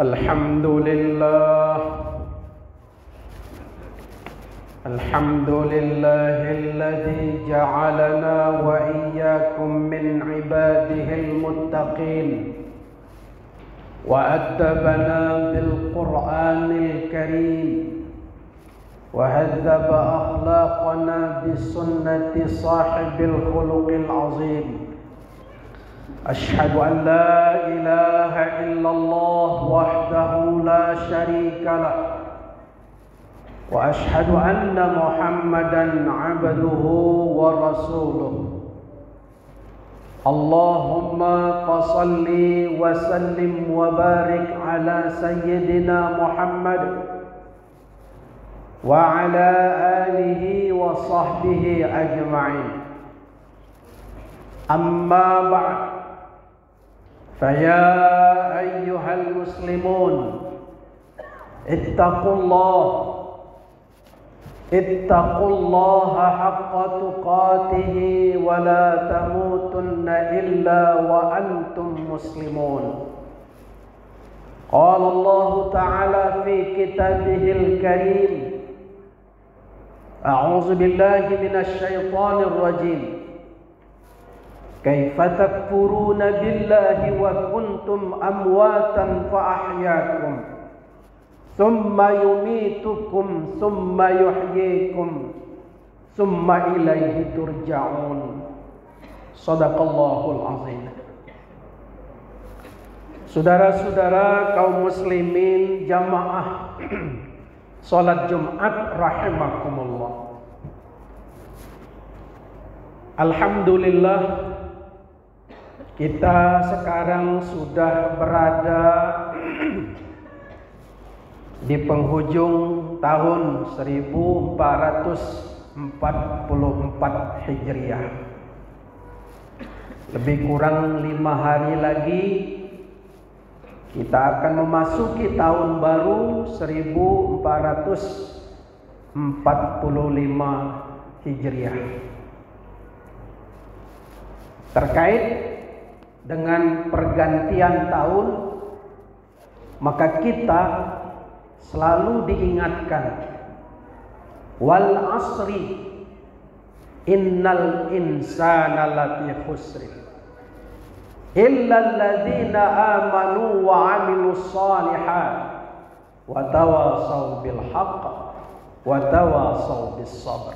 Alhamdulillahilladzi ja'alana wa iyyakum min ibadihil muttaqin wa addabana bil Qur'anil Karim wa hadzaba akhlaqana bis sunnati sahibil khuluqil azim. Ashhadu an la ilaha illallah wahdahu la syarika lah wa ashhadu anna Muhammadan abduhu wa rasuluh. Allahumma salli wa sallim wa barik ala sayyidina Muhammad wa ala alihi wa sahbihi ajma'in. Amma ba'd. فيا أيها المسلمون اتقوا الله حق تقاته ولا تموتن إلا وأنتم مسلمون. قال الله تعالى في كتابه الكريم: أعوذ بالله من الشيطان الرجيم. كيف تكفرون بالله وكنتم أمواتا فأحياكم ثم يميتكم ثم يحييكم ثم إليه ترجعون. صدق Allahul Azim. Saudara-saudara kaum muslimin jamaah salat Jumat rahimakumullah. Alhamdulillah, kita sekarang sudah berada di penghujung tahun 1444 Hijriah. Lebih kurang 5 hari lagi kita akan memasuki tahun baru 1445 Hijriah. Terkait dengan pergantian tahun, maka kita selalu diingatkan, wal asri innal insana lafi khusr illa alladzina amanu wa amilus shalihat wa tawasaw bil haqq wa tawasaw bis sabr.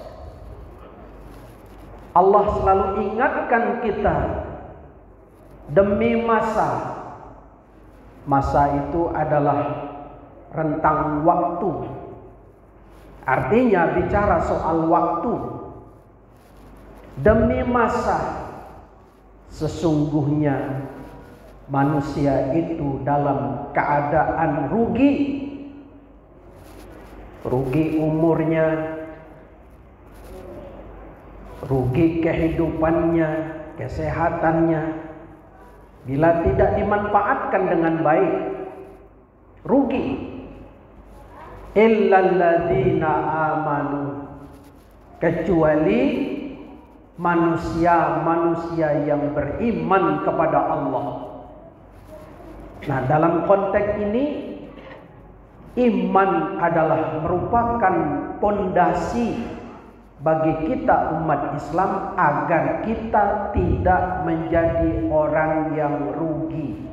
Allah selalu ingatkan kita demi masa itu adalah rentang waktu. Artinya bicara soal waktu. Demi masa, sesungguhnya manusia itu dalam keadaan rugi. Rugi umurnya, rugi kehidupannya, kesehatannya. Bila tidak dimanfaatkan dengan baik, rugi. Illalladzina amanu, kecuali manusia-manusia yang beriman kepada Allah. Nah, dalam konteks ini, iman adalah merupakan pondasi bagi kita umat Islam agar kita tidak menjadi orang yang rugi.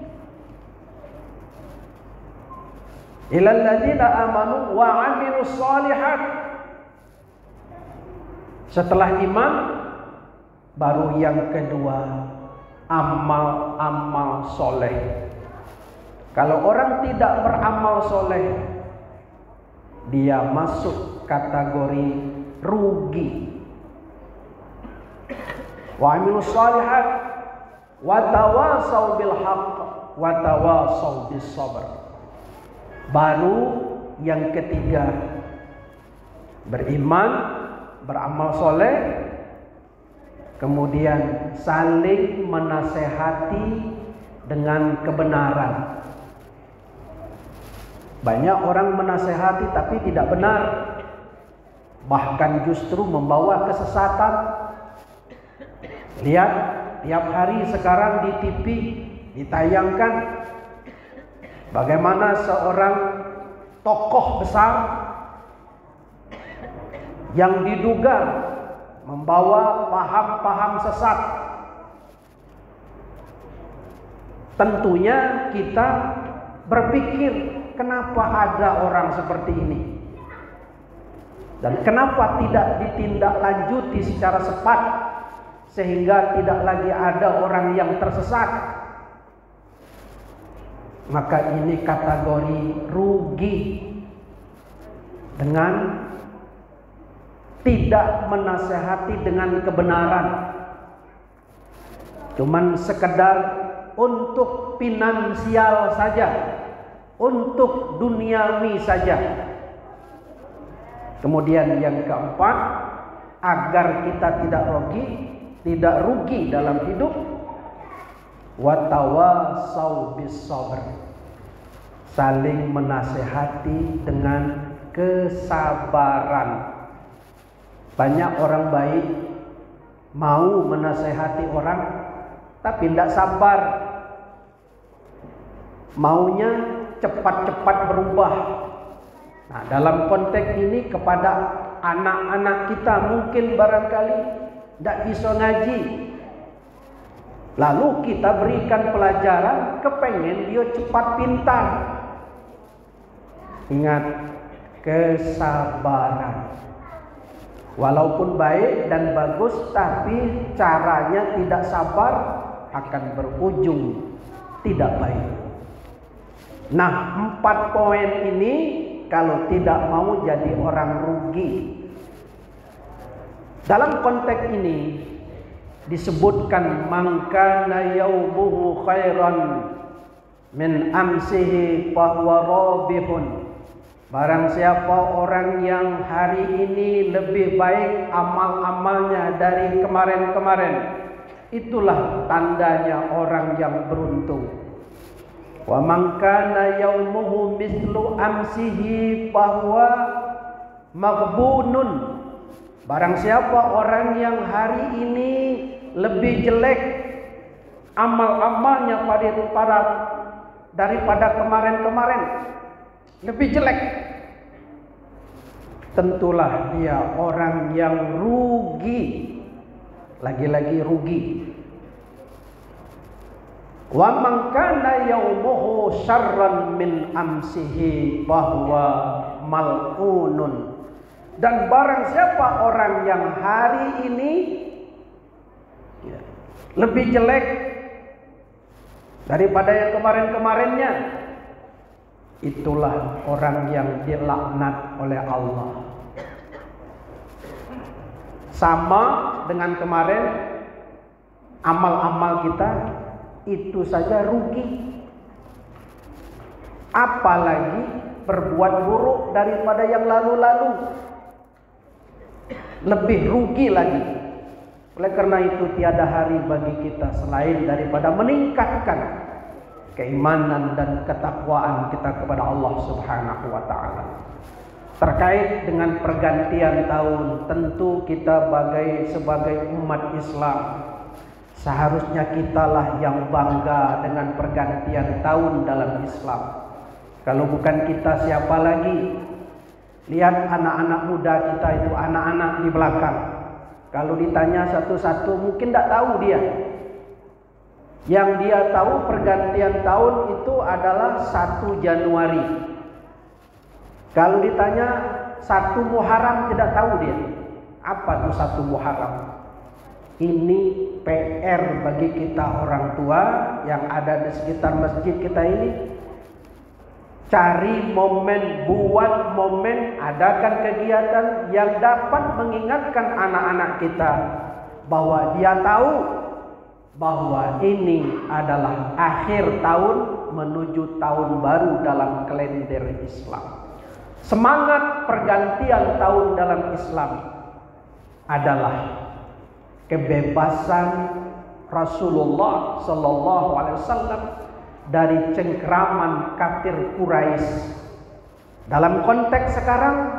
Ilal ladzina amanu wa 'amilus shalihat. Setelah iman, baru yang kedua, amal-amal soleh. Kalau orang tidak beramal soleh, dia masuk kategori rugi. Wa 'amilus shalihat wa tawasaw bil haqq wa tawasaw bis sabr. Baru yang ketiga, beriman, beramal soleh, kemudian saling menasehati dengan kebenaran. Banyak orang menasehati tapi tidak benar, bahkan justru membawa kesesatan. Lihat tiap hari sekarang di TV ditayangkan bagaimana seorang tokoh besar yang diduga membawa paham-paham sesat. Tentunya kita berpikir, kenapa ada orang seperti ini? Dan kenapa tidak ditindaklanjuti secara cepat sehingga tidak lagi ada orang yang tersesat? Maka ini kategori rugi dengan tidak menasehati dengan kebenaran, cuman sekedar untuk finansial saja, untuk duniawi saja. Kemudian yang keempat, agar kita tidak rugi dalam hidup, watawasau bis sabr, saling menasehati dengan kesabaran. Banyak orang baik mau menasehati orang tapi tidak sabar, maunya cepat-cepat berubah. Nah, dalam konteks ini kepada anak-anak kita mungkin barangkali tidak bisa ngaji, lalu kita berikan pelajaran, kepengen dia cepat pintar. Ingat, kesabaran. Walaupun baik dan bagus, tapi caranya tidak sabar, akan berujung tidak baik. Nah, 4 poin ini kalau tidak mau jadi orang rugi. Dalam konteks ini disebutkan mangkana yaumuhu khairan min amsihi fahuwa rabihun. Barang siapa orang yang hari ini lebih baik amal-amalnya dari kemarin-kemarin, itulah tandanya orang yang beruntung. Wa man kana yaumuhu mislu amsihi fahuwa maghbunun. Barang siapa orang yang hari ini lebih jelek amal-amalnya daripada kemarin-kemarin, lebih jelek, tentulah dia orang yang rugi. Lagi-lagi rugi. Wa man kana yaumuhu syarran min amsihi bahwa mal'unun. Dan barang siapa orang yang hari ini lebih jelek daripada yang kemarin-kemarinnya, itulah orang yang dilaknat oleh Allah. Sama dengan kemarin, amal-amal kita itu saja rugi, apalagi berbuat buruk daripada yang lalu-lalu, lebih rugi lagi. Oleh karena itu tiada hari bagi kita selain daripada meningkatkan keimanan dan ketakwaan kita kepada Allah Subhanahu wa taala. Terkait dengan pergantian tahun, tentu kita sebagai umat Islam seharusnya kitalah yang bangga dengan pergantian tahun dalam Islam. Kalau bukan kita, siapa lagi? Lihat anak-anak muda kita itu, anak-anak di belakang. Kalau ditanya satu-satu mungkin tidak tahu dia. Yang dia tahu pergantian tahun itu adalah 1 Januari. Kalau ditanya 1 Muharram tidak tahu dia. Apa itu 1 Muharram? Ini PR bagi kita orang tua yang ada di sekitar masjid kita ini. Cari momen, buat momen, adakan kegiatan yang dapat mengingatkan anak-anak kita bahwa dia tahu bahwa ini adalah akhir tahun menuju tahun baru dalam kalender Islam. Semangat pergantian tahun dalam Islam adalah kebebasan Rasulullah sallallahu alaihi wasallam dari cengkraman kafir Quraisy. Dalam konteks sekarang,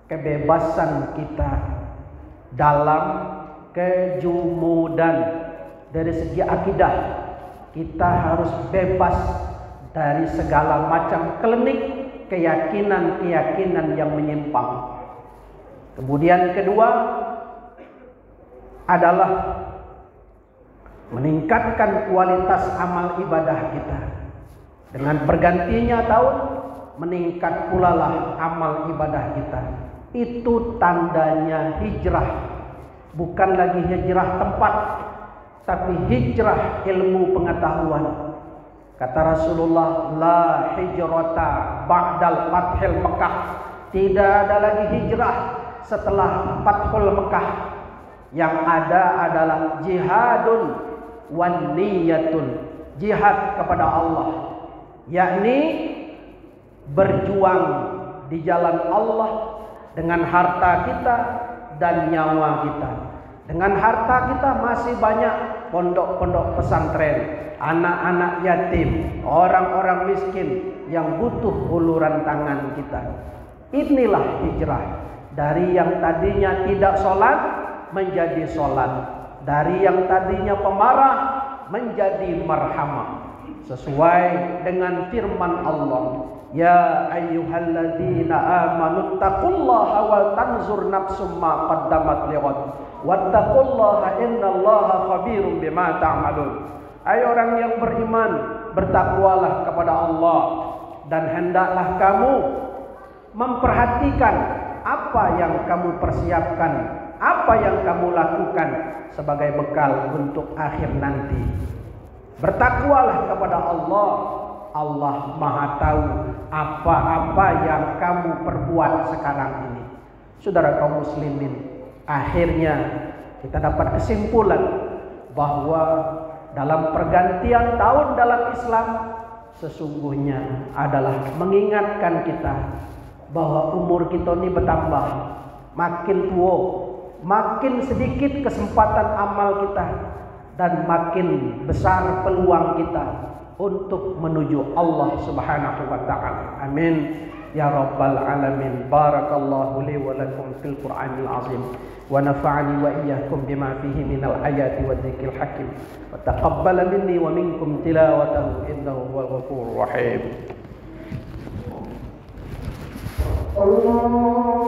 kebebasan kita dalam kejumudan. Dari segi akidah, kita harus bebas dari segala macam klinik keyakinan-keyakinan yang menyimpang. Kemudian kedua adalah meningkatkan kualitas amal ibadah kita. Dengan bergantinya tahun, meningkat pula lah amal ibadah kita. Itu tandanya hijrah. Bukan lagi hijrah tempat, tapi hijrah ilmu pengetahuan. Kata Rasulullah, la hijrata ba'dal fathil Mekah. Tidak ada lagi hijrah setelah Fathul Mekah. Yang ada adalah jihadun wan niyatun, jihad kepada Allah, yakni berjuang di jalan Allah dengan harta kita dan nyawa kita. Dengan harta kita masih banyak pondok-pondok pesantren, anak-anak yatim, orang-orang miskin yang butuh uluran tangan kita. Inilah hijrah. Dari yang tadinya tidak sholat menjadi sholat, dari yang tadinya pemarah menjadi marhamah, sesuai dengan firman Allah, ya ayyuhalladzina amanu taqullaha wal tanzur nafsum ma qaddamat lighad wattaqullaha innallaha khabirum bima ta'malun. Hai orang yang beriman, bertakwalah kepada Allah dan hendaklah kamu memperhatikan apa yang kamu persiapkan, apa yang kamu lakukan sebagai bekal untuk akhir nanti. Bertakwalah kepada Allah. Allah Maha tahu apa-apa yang kamu perbuat sekarang ini. Saudara kaum muslimin, akhirnya kita dapat kesimpulan bahwa dalam pergantian tahun dalam Islam sesungguhnya adalah mengingatkan kita bahwa umur kita ini bertambah, makin tua, makin sedikit kesempatan amal kita, dan makin besar peluang kita untuk menuju Allah Subhanahu wa taala. Amin ya rabbal alamin. Barakallahu li wa lakum fil Qur'anil azim wa nafa'ani wa iyyakum bima fihi minal ayati wa dzikril hakim wa taqabbala minni wa minkum tilawatahu innahu huwal ghafurur rahim. Allah